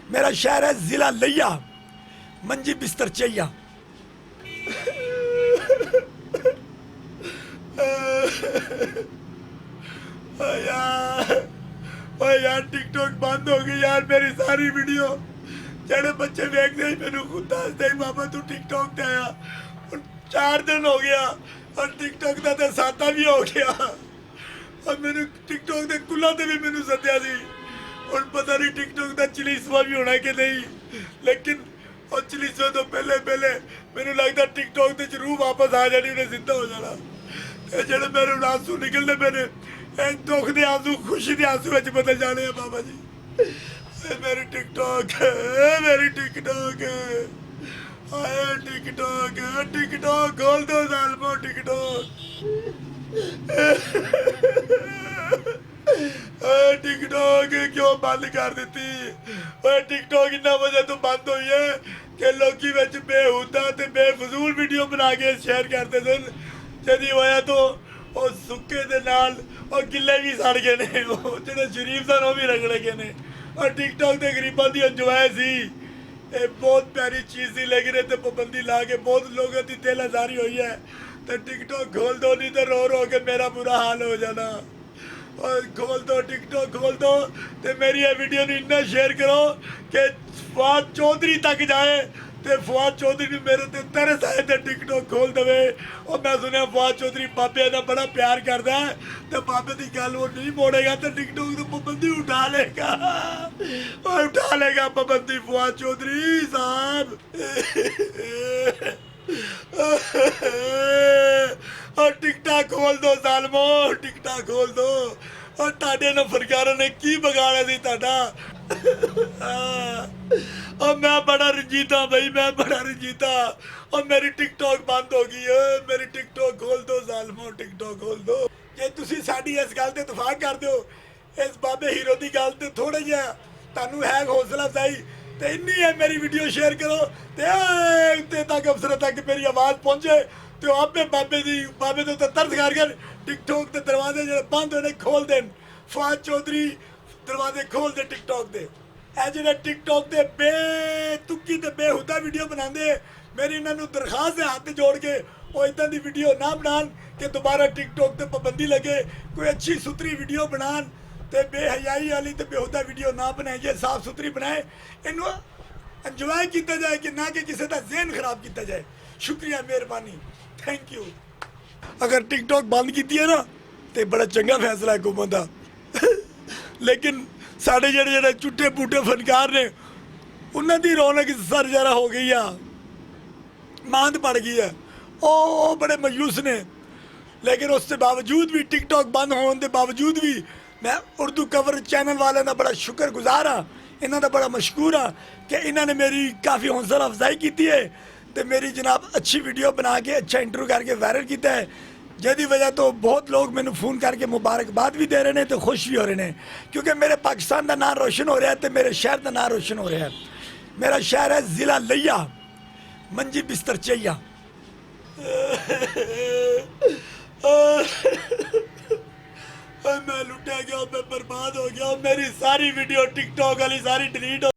मेरा शहर है जिला लिया, मंजी बिस्तर चाहिए। यार यार टिकटॉक बंद हो गई यार। मेरी सारी वीडियो जेडे बच्चे देखते ही मैंने खुद दसते मामा तू टिकटॉक ते आया। 4 दिन हो गया और टिकटॉक का तो साता भी हो गया और मैंने टिकटॉक के कुल्ला ते भी मैंने सद्या सी। और पता नहीं टिकटॉक का चलीसवा भी होना कि नहीं, लेकिन और चलीसवा तो पहले पहले मैंने लगता टिकटॉक के जरूर वापस आ जानी, उन्हें जिंदा हो जाना। जेडे मेरे आंसू निकलने मैंने दुख के आंसू खुशी के आंसू में बदल जाने हैं बाबा जी। मेरी टिकटॉक मेरी टिकटॉक आए टिकटॉक टिकटॉक खोल दो सालमो टिकटॉक। टिकटॉक क्यों बंद कर दी? टिकटॉक इन्ना वजह तो बंद हुई है कि लोग बेहुदा ते बेफजूल वीडियो बना के शेयर करते सन। जदी होया तो और सुक्के दे नाल और गिले भी सड़ गए ने, जेडे शरीफ सन वो भी रगड़े गए ने। और टिकटॉक के गरीबों की इंजॉय सी, बहुत प्यारी चीज़ थी, लेकिन इतने पाबंदी ला के बहुत लोगों की दिल आजारी हुई है। तो टिकटॉक खोल दो, नहीं तो रो रो के मेरा बुरा हाल हो जाना। और खोल दो टिकटॉक खोल दो, तो मेरी ये वीडियो ने इन्ना शेयर करो कि फवाद चौधरी तक जाए। तो फवाद चौधरी ने मेरे ते तरस आए थे टिकटॉक खोल दे। और मैं सुनिया फवाद चौधरी बाबे का बड़ा प्यार करता है, तो बाबे की गल वो नहीं मोड़ेगा तो टिकटॉक तो पाबंदी उठा लेगा। और उठा लेगा पाबंदी फवाद चौधरी साहब। और टिकटॉक खोल दो सालमो, टिकटॉक खोल दो। और ताडे नफरकारों ने की बगाड़ा सी ताडा। और मैं बड़ा रंजीता भाई, मैं बड़ा रंजीता। और मेरी टिकटॉक बंद हो गई है। मेरी टिकटॉक खोल दो सालमो, टिकटॉक खोल दो। जे तुसी साडी इस गल ते इतफाक कर दो, इस बाबे हीरो की गल ते थोड़ा जिहा तुहानू है हौसला अफजाई, तो इन्नी है मेरी वीडियो शेयर करो ते तक अफसर तक मेरी आवाज़ पहुँचे। तो आपे बाबे तो तरस कर टिकटॉक के दरवाजे जो बंद होने खोल देन। फवाद चौधरी दरवाजे खोल दे टिकटॉक के। ਇਹ ਜਿਹੜੇ ਟਿਕਟੌਕ ਦੇ ਬੇਤੁਕੀ ਤੇ ਬੇਹੁਦਾ ਵੀਡੀਓ ਬਣਾਉਂਦੇ, ਮੇਰੀ ਇਹਨਾਂ ਨੂੰ ਦਰਖਾਸਤ ਹੈ ਹੱਥ ਜੋੜ ਕੇ ਉਹ ਇਦਾਂ ਦੀ ਵੀਡੀਓ ਨਾ ਬਣਾਉਣ ਕਿ ਦੁਬਾਰਾ ਟਿਕਟੌਕ ਤੇ ਪਾਬੰਦੀ ਲੱਗੇ। ਕੋਈ ਅੱਛੀ ਸੁਥਰੀ ਵੀਡੀਓ ਬਣਾਉਣ ਤੇ ਬੇਹਯਾਈ ਵਾਲੀ ਤੇ ਬੇਹੁਦਾ ਵੀਡੀਓ ਨਾ ਬਣਾਏ, ਜੇ ਸਾਫ਼ ਸੁਥਰੀ ਬਣਾਏ, ਇਹਨੂੰ ਇੰਜੋਏ ਕੀਤਾ ਜਾਏ ਕਿ ਨਾ ਕਿ ਕਿਸੇ ਦਾ ਜ਼ਿਹਨ ਖਰਾਬ ਕੀਤਾ ਜਾਏ। ਸ਼ੁਕਰੀਆ, ਮਿਹਰਬਾਨੀ, ਥੈਂਕ ਯੂ। ਅਗਰ ਟਿਕਟੌਕ ਬੰਦ ਕੀਤੀ ਹੈ ਨਾ ਤੇ ਬੜਾ ਚੰਗਾ ਫੈਸਲਾ ਹੈ ਹੁਕੂਮਤ ਦਾ। लेकिन साढ़े जेडे झूठे बूटे फनकार ने उन्होंने दी रौनक सर जरा हो गई आ, मांद पड़ गई है। ओ बड़े मायूस ने। लेकिन उसके बावजूद भी टिकटॉक बंद होने के बावजूद भी मैं उर्दू कवर चैनल वाले का बड़ा शुक्रगुजार हाँ, इन्हों का बड़ा मशहूर हाँ कि इन्होंने मेरी काफ़ी हौसला अफजाई की है। तो मेरी जनाब अच्छी वीडियो बना के अच्छा इंटरव्यू करके वायरल किया है, जिसकी वजह तो बहुत लोग मैंने फ़ोन करके मुबारकबाद भी दे रहे हैं तो खुश भी हो रहे हैं, क्योंकि मेरे पाकिस्तान का नाम रोशन हो रहा है तो मेरे शहर का नाम रोशन हो रहा है। मेरा शहर है ज़िला लिया, मंजी बिस्तर चाहिए। मैं लुटा गया, मैं बर्बाद हो गया। मेरी सारी वीडियो टिकटॉक वाली सारी डिलीट हो